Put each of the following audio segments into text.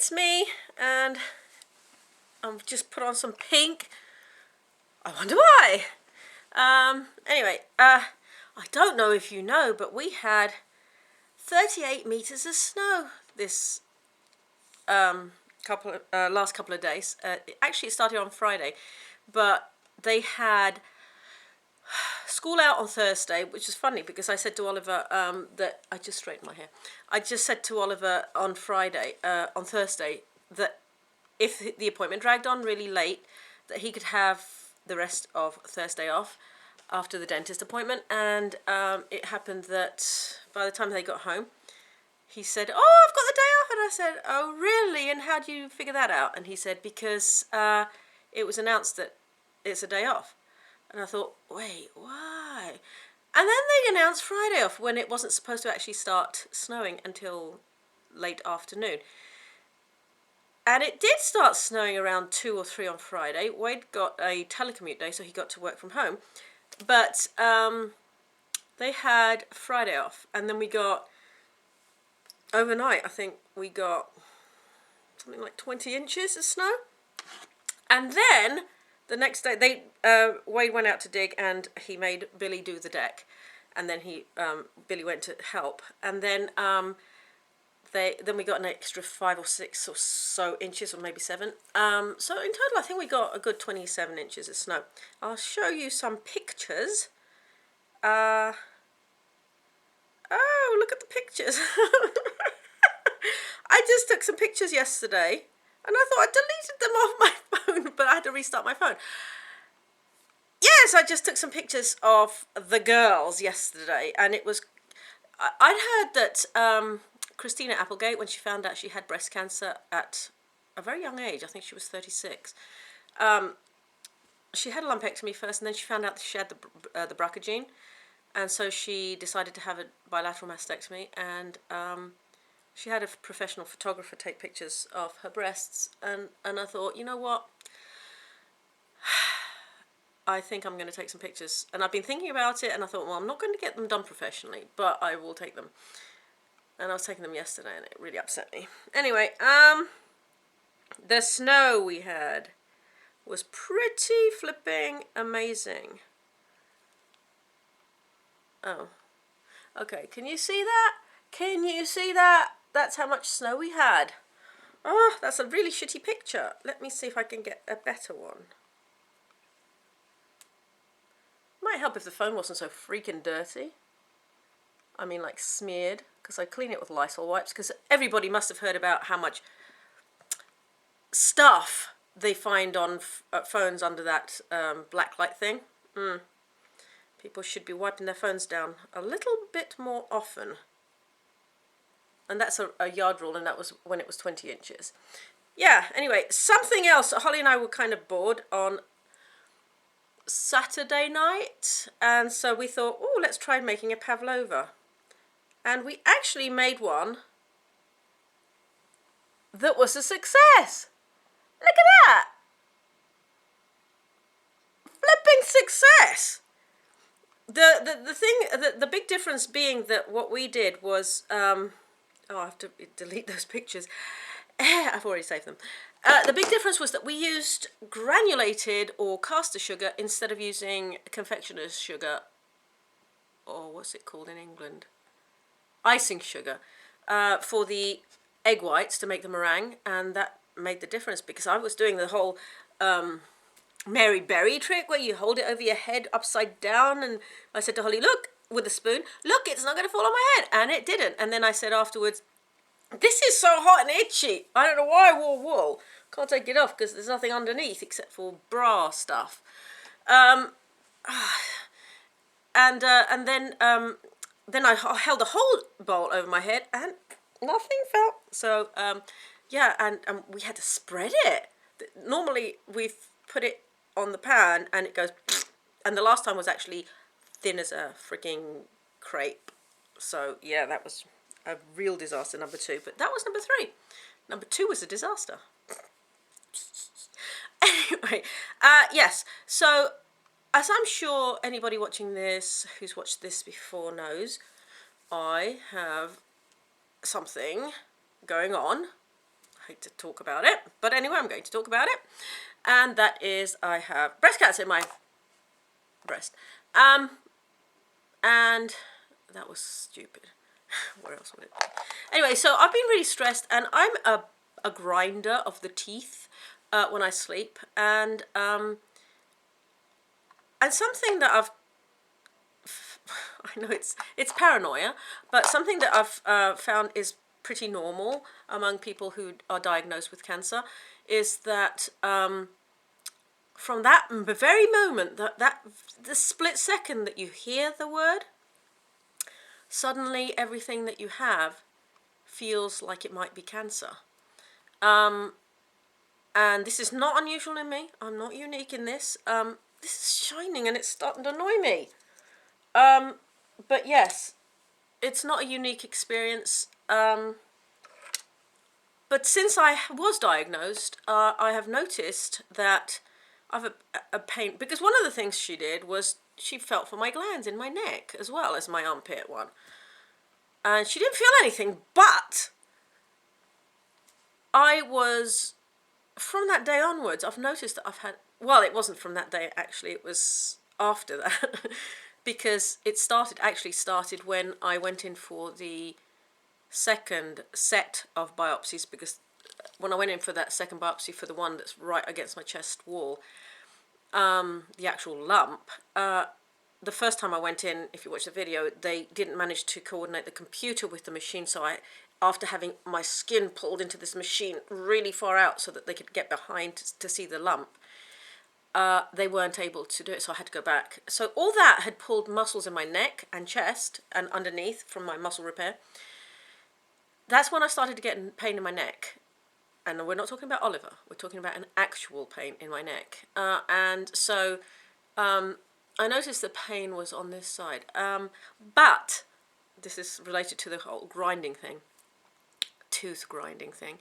it's me, and I've just put on some pink. I wonder why. Anyway, I don't know if you know, but we had 38 meters of snow this last couple of days. Actually, it started on Friday, but they had school out on Thursday, which is funny because I said to Oliver that I just straightened my hair. I just said to Oliver on Thursday, that if the appointment dragged on really late, that he could have the rest of Thursday off after the dentist appointment. And it happened that by the time they got home, he said, "Oh, I've got the day off." And I said, "Oh, really? And how do you figure that out?" And he said, "Because it was announced that it's a day off." And I thought, wait, why? And then they announced Friday off when it wasn't supposed to actually start snowing until late afternoon. And it did start snowing around 2 or 3 on Friday. Wade got a telecommute day, so he got to work from home. But they had Friday off. And then we got, overnight, I think we got something like 20 inches of snow. And then the next day, Wade went out to dig, and he made Billy do the deck, and then Billy went to help, and then then we got an extra 5 or 6 or so inches, or maybe 7. So in total, I think we got a good 27 inches of snow. I'll show you some pictures. Oh, look at the pictures! I just took some pictures yesterday. And I thought I deleted them off my phone, but I had to restart my phone. Yes, I just took some pictures of the girls yesterday, and it was... I'd heard that Christina Applegate, when she found out she had breast cancer at a very young age, I think she was 36, she had a lumpectomy first, and then she found out that she had the BRCA gene, and so she decided to have a bilateral mastectomy, and... she had a professional photographer take pictures of her breasts, and I thought, you know what? I think I'm going to take some pictures. And I've been thinking about it, and I thought, well, I'm not going to get them done professionally, but I will take them. And I was taking them yesterday, and it really upset me. Anyway, the snow we had was pretty flipping amazing. Oh, okay. Can you see that? Can you see that? That's how much snow we had. Oh, that's a really shitty picture. Let me see if I can get a better one. Might help if the phone wasn't so freaking dirty. I mean, like smeared, because I clean it with Lysol wipes, because everybody must have heard about how much stuff they find on phones under that black light thing. People should be wiping their phones down a little bit more often. And that's a yard rule, and that was when it was 20 inches. Yeah, anyway, something else. Holly and I were kind of bored on Saturday night, and so we thought, oh, let's try making a Pavlova. And we actually made one that was a success. Look at that. Flipping success. The big difference being that what we did was... oh, I have to delete those pictures. I've already saved them. The big difference was that we used granulated or caster sugar instead of using confectioner's sugar, or what's it called in England? Icing sugar, for the egg whites to make the meringue, and that made the difference because I was doing the whole Mary Berry trick where you hold it over your head upside down, and I said to Holly, look, with a spoon, look, it's not going to fall on my head, and it didn't. And then I said afterwards, this is so hot and itchy. I don't know why I wore wool. Can't take it off because there's nothing underneath except for bra stuff. And then I held a whole bowl over my head and nothing fell. So yeah, and we had to spread it. Normally we put it on the pan and it goes, and the last time was actually thin as a freaking crepe. So yeah, that was a real disaster, number 2. But that was number 3. Number 2 was a disaster. Anyway, yes. So as I'm sure anybody watching this who's watched this before knows, I have something going on. I hate to talk about it, but anyway, I'm going to talk about it. And that is, I have breast cancer in my breast. And that was stupid. Where else would it be? Anyway, so I've been really stressed, and I'm a grinder of the teeth when I sleep, and something that I know it's paranoia, but something that I've found is pretty normal among people who are diagnosed with cancer is that from that very moment, that the split second that you hear the word, suddenly everything that you have feels like it might be cancer. And this is not unusual in me. I'm not unique in this. This is shining and it's starting to annoy me. But yes, it's not a unique experience. But since I was diagnosed, I have noticed that I've a pain, because one of the things she did was she felt for my glands in my neck as well as my armpit one. And she didn't feel anything, but from that day onwards, I've noticed that I've had, well, it wasn't from that day actually, it was after that, because it started when I went in for the second set of biopsies, because when I went in for that second biopsy, for the one that's right against my chest wall, the actual lump, the first time I went in, if you watch the video, they didn't manage to coordinate the computer with the machine, so after having my skin pulled into this machine really far out so that they could get behind to see the lump, they weren't able to do it, so I had to go back. So all that had pulled muscles in my neck and chest and underneath from my muscle repair. That's when I started to get pain in my neck. And we're not talking about Oliver, we're talking about an actual pain in my neck. And so I noticed the pain was on this side. But this is related to the whole grinding thing, tooth grinding thing.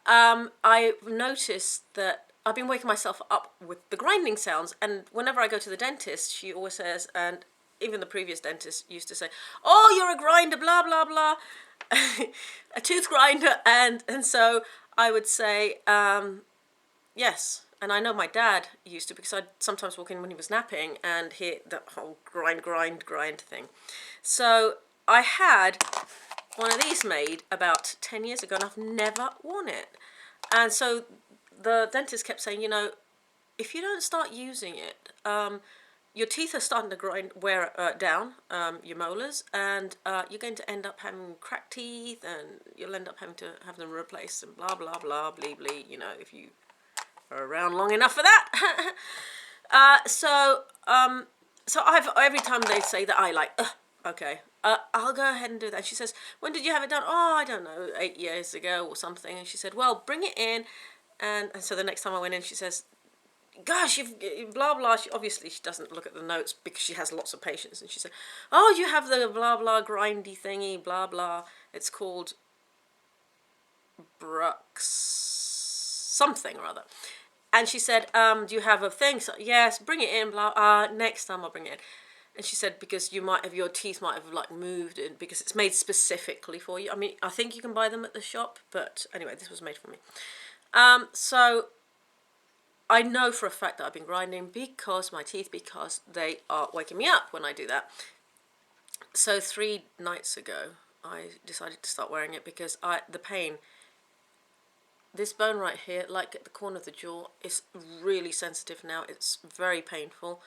I noticed that I've been waking myself up with the grinding sounds, and whenever I go to the dentist, she always says, and even the previous dentist used to say, "Oh, you're a grinder, blah, blah, blah," a tooth grinder, and so I would say, yes. And I know my dad used to, because I'd sometimes walk in when he was napping and hear the whole grind thing. So I had one of these made about 10 years ago, and I've never worn it. And so the dentist kept saying, if you don't start using it, your teeth are starting to wear down, your molars, and you're going to end up having cracked teeth, and you'll end up having to have them replaced, and blah, blah, blah, blee, blee, if you are around long enough for that. So every time they say that, I like, okay, I'll go ahead and do that. And she says, "When did you have it done?" "Oh, I don't know, 8 years ago or something." And she said, "Well, bring it in." And so the next time I went in, she says, "Gosh, you've blah, blah." Obviously, she doesn't look at the notes because she has lots of patients. And she said, "Oh, you have the blah, blah, grindy thingy, blah, blah. It's called Brux something or other." And she said, "Do you have a thing?" So, "Yes, bring it in, blah, next time I'll bring it in." And she said, because your teeth might have like moved, and because it's made specifically for you. I mean, I think you can buy them at the shop, but anyway, this was made for me. So I know for a fact that I've been grinding because they are waking me up when I do that. So 3 nights ago, I decided to start wearing it because the pain, this bone right here, like at the corner of the jaw, is really sensitive now. It's very painful,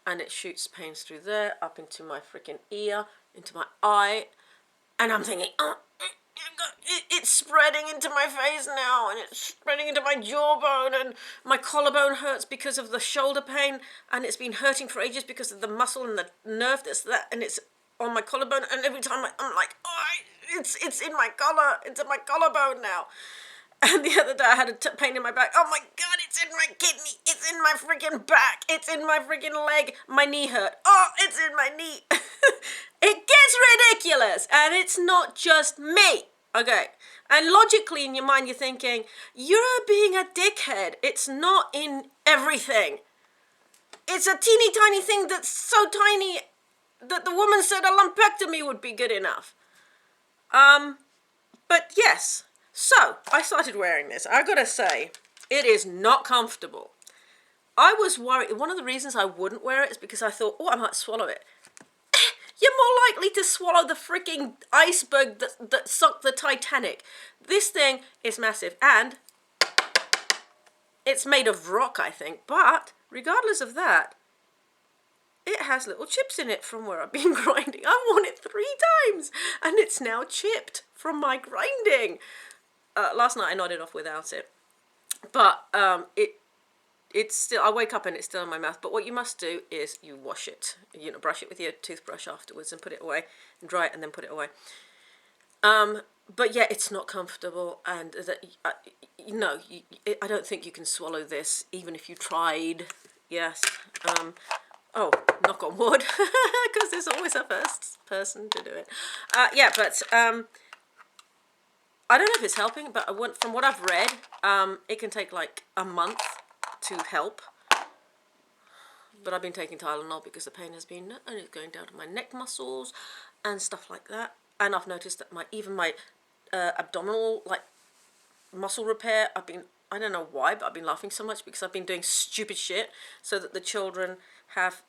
and it shoots pains through there, up into my freaking ear, into my eye, and I'm thinking, it's spreading into my face now, and it's spreading into my jawbone, and my collarbone hurts because of the shoulder pain, and it's been hurting for ages because of the muscle and the nerve and it's on my collarbone, and every time I'm like, it's in my collar, it's in my collarbone now. And the other day I had a pain in my back. Oh my God, it's in my kidney. It's in my freaking back. It's in my freaking leg. My knee hurt. Oh, it's in my knee. It gets ridiculous. And it's not just me. Okay. And logically in your mind you're thinking, you're being a dickhead. It's not in everything. It's a teeny tiny thing that's so tiny that the woman said a lumpectomy would be good enough. But yes. So, I started wearing this. I gotta say, it is not comfortable. I was worried. One of the reasons I wouldn't wear it is because I thought, oh, I might swallow it. You're more likely to swallow the freaking iceberg that sunk the Titanic. This thing is massive, and it's made of rock, I think. But regardless of that, it has little chips in it from where I've been grinding. I've worn it 3 times, and it's now chipped from my grinding. Last night I nodded off without it, but it's still, I wake up and it's still in my mouth. But what you must do is you wash it, brush it with your toothbrush afterwards and put it away, and dry it and then put it away. But yeah, it's not comfortable, and I don't think you can swallow this even if you tried. Yes. Oh, knock on wood, because there's always a first person to do it. Yeah, but I don't know if it's helping, but from what I've read, it can take like a month to help. But I've been taking Tylenol because the pain has been going down to my neck muscles and stuff like that. And I've noticed that even my abdominal muscle repair, I don't know why, but I've been laughing so much because I've been doing stupid shit so that the children have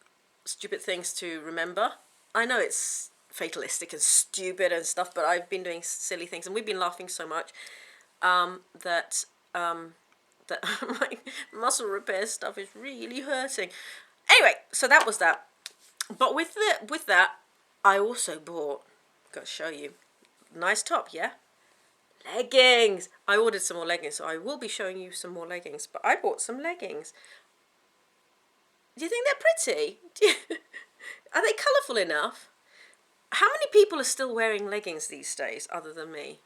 stupid things to remember. I know it's fatalistic and stupid and stuff, but I've been doing silly things, and we've been laughing so much that my muscle repair stuff is really hurting. Anyway, so that was that. But with that, I also bought, gotta show you, nice top, yeah? Leggings! I ordered some more leggings, so I will be showing you some more leggings. But I bought some leggings. Do you think they're pretty? Are they colourful enough? How many people are still wearing leggings these days other than me?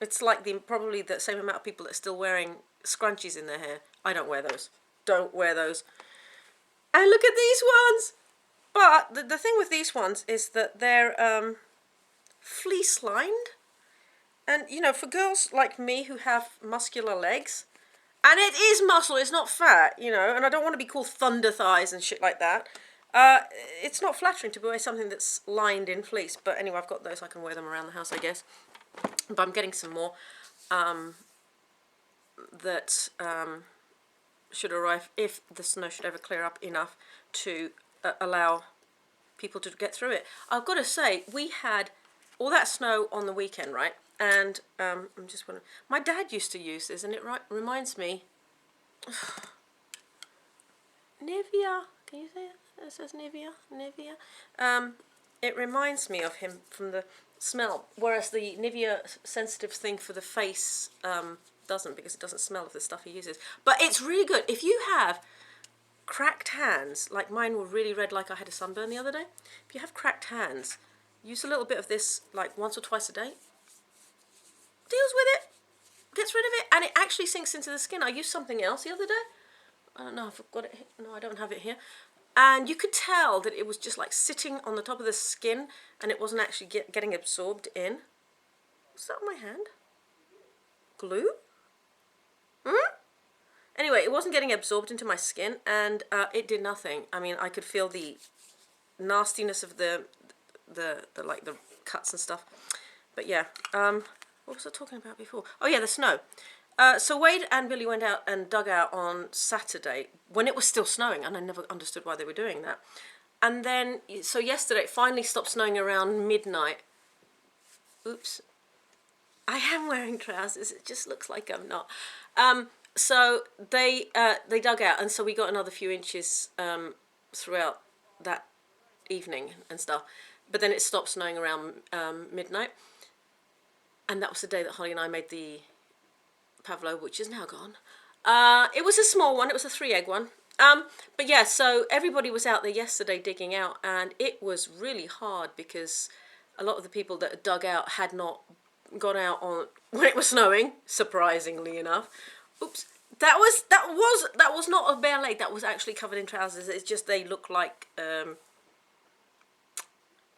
It's like probably the same amount of people that are still wearing scrunchies in their hair. I don't wear those. Don't wear those. And look at these ones! But the thing with these ones is that they're fleece lined. And, for girls like me who have muscular legs, and it is muscle, it's not fat, and I don't want to be called thunder thighs and shit like that. It's not flattering to wear something that's lined in fleece. But anyway, I've got those. I can wear them around the house, I guess. But I'm getting some more that should arrive if the snow should ever clear up enough to allow people to get through it. I've got to say, we had all that snow on the weekend, right? And I'm just wondering, my dad used to use this, and it reminds me, Nivea. Can you say it? It says Nivea. It reminds me of him from the smell, whereas the Nivea sensitive thing for the face doesn't, because it doesn't smell of the stuff he uses. But it's really good. If you have cracked hands, like mine were really red, like I had a sunburn the other day. If you have cracked hands, use a little bit of this like once or twice a day. Deals with it, gets rid of it, and it actually sinks into the skin. I used something else the other day. I don't know if I've got it here. No, I don't have it here. And you could tell that it was just like sitting on the top of the skin, and it wasn't actually getting absorbed in. What's that on my hand? Glue? Anyway, it wasn't getting absorbed into my skin, and it did nothing. I mean, I could feel the nastiness of the cuts and stuff. But yeah, what was I talking about before? Oh yeah, the snow. So Wade and Billy went out and dug out on Saturday when it was still snowing, and I never understood why they were doing that. And then, so yesterday it finally stopped snowing around midnight. Oops. I am wearing trousers, it just looks like I'm not. So they dug out, and so we got another few inches throughout that evening and stuff. But then it stopped snowing around midnight. And that was the day that Holly and I made the Pavlova, which is now gone. It was a small one. It was a 3-egg one. But yeah, so everybody was out there yesterday digging out, and it was really hard because a lot of the people that dug out had not gone out on when it was snowing. Surprisingly enough, oops, that was not a bare leg. That was actually covered in trousers. It's just they look like a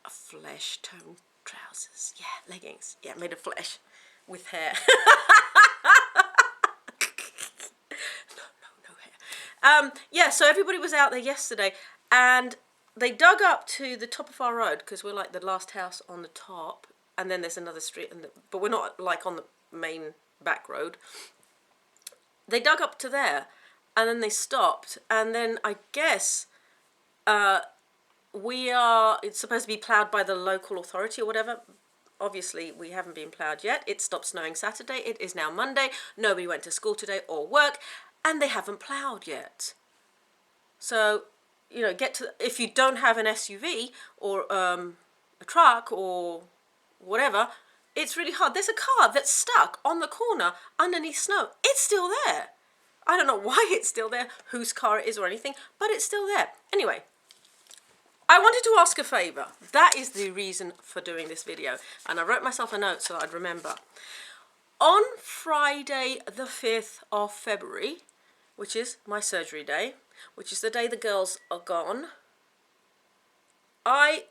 flesh tone trousers. Yeah, leggings. Yeah, made of flesh with hair. No hair. Yeah, so everybody was out there yesterday, and they dug up to the top of our road because we're like the last house on the top, and then there's another street, but we're not like on the main back road. They dug up to there, and then they stopped, and then I guess it's supposed to be ploughed by the local authority or whatever. Obviously, we haven't been ploughed yet. It stopped snowing Saturday. It is now Monday. Nobody went to school today or work, and they haven't ploughed yet. So, you know, if you don't have an SUV or a truck or whatever, it's really hard. There's a car that's stuck on the corner underneath snow. It's still there. I don't know why it's still there, whose car it is or anything, but it's still there. Anyway, I wanted to ask a favour. That is the reason for doing this video. And I wrote myself a note so I'd remember. On Friday the 5th of February, which is my surgery day, which is the day the girls are gone, I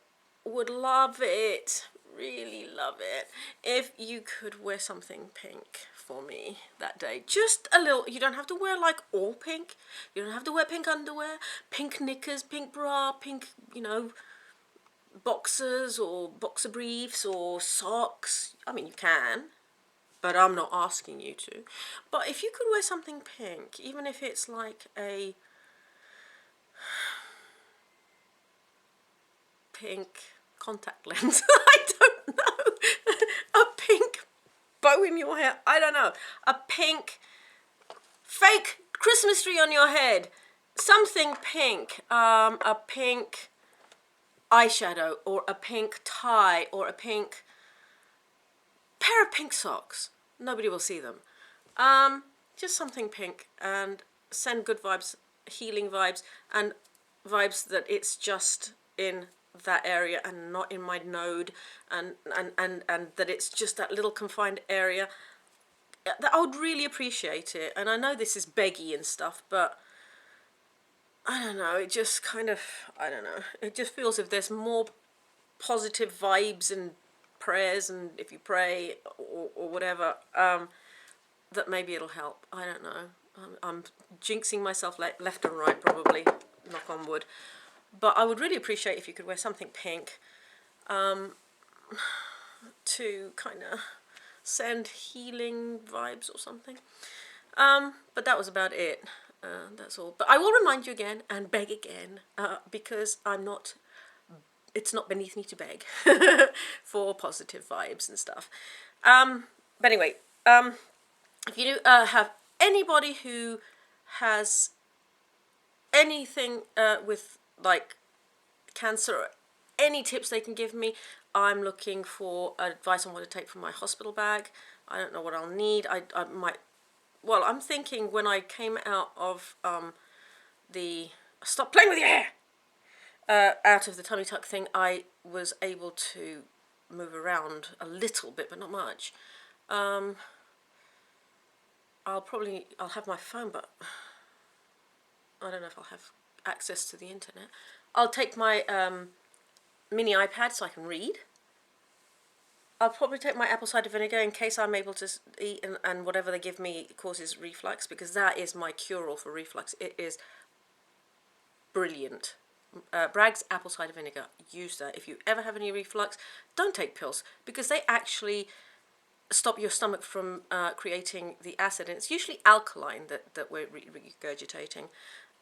would love it, really love it, if you could wear something pink for me that day. Just a little. You don't have to wear like all pink. You don't have to wear pink underwear, pink knickers, pink bra, pink, you know, boxers or boxer briefs or socks. I mean, you can, but I'm not asking you to. But if you could wear something pink, even if it's like a pink contact lens, I don't know, a pink bow in your hair, I don't know, a pink fake Christmas tree on your head, something pink, a pink eyeshadow or a pink tie or a pink pair of pink socks. Nobody will see them. Just something pink, and send good vibes, healing vibes, and vibes that it's just in that area and not in my node, and that it's just that little confined area. I would really appreciate it. And I know this is beggy and stuff, but I don't know, it just kind of, I don't know, it just feels if there's more positive vibes and prayers, and if you pray or whatever, that maybe it'll help. I don't know. I'm jinxing myself left and right, probably, knock on wood. But I would really appreciate if you could wear something pink to kind of send healing vibes or something. But that was about it. That's all. But I will remind you again and beg again, because it's not beneath me to beg for positive vibes and stuff. But anyway, if you do have anybody who has anything with like cancer, or any tips they can give me, I'm looking for advice on what to take from my hospital bag. I don't know what I'll need. I might, well, I'm thinking when I came out of stop playing with your hair, out of the tummy tuck thing, I was able to move around a little bit, but not much. I'll have my phone, but I don't know if I'll have access to the internet. I'll take my mini iPad so I can read. I'll probably take my apple cider vinegar in case I'm able to eat and whatever they give me causes reflux, because that is my cure-all for reflux. It is brilliant. Bragg's apple cider vinegar, use that. If you ever have any reflux, don't take pills, because they actually stop your stomach from creating the acid, and it's usually alkaline that we're regurgitating.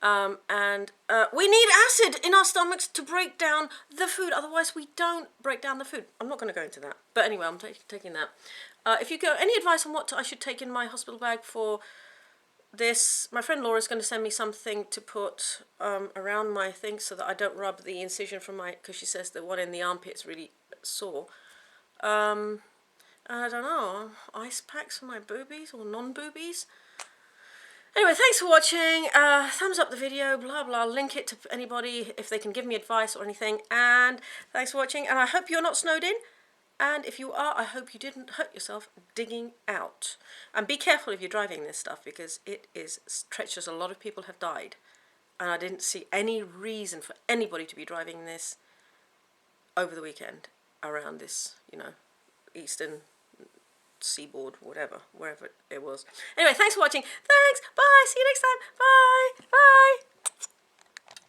And we need acid in our stomachs to break down the food, otherwise we don't break down the food. I'm not going to go into that, but anyway, I'm taking that. If you got any advice on what I should take in my hospital bag for this, my friend Laura's going to send me something to put around my thing so that I don't rub the incision from because she says the one in the armpit is really sore. I don't know, ice packs for my boobies or non-boobies. Anyway, thanks for watching. Thumbs up the video, blah blah. Link it to anybody if they can give me advice or anything. And thanks for watching. And I hope you're not snowed in. And if you are, I hope you didn't hurt yourself digging out. And be careful if you're driving this stuff, because it is treacherous. A lot of people have died. And I didn't see any reason for anybody to be driving this over the weekend around this, you know, eastern seaboard, whatever, wherever it was. Anyway, thanks for watching. Thanks. Bye. See you next time. Bye. Bye.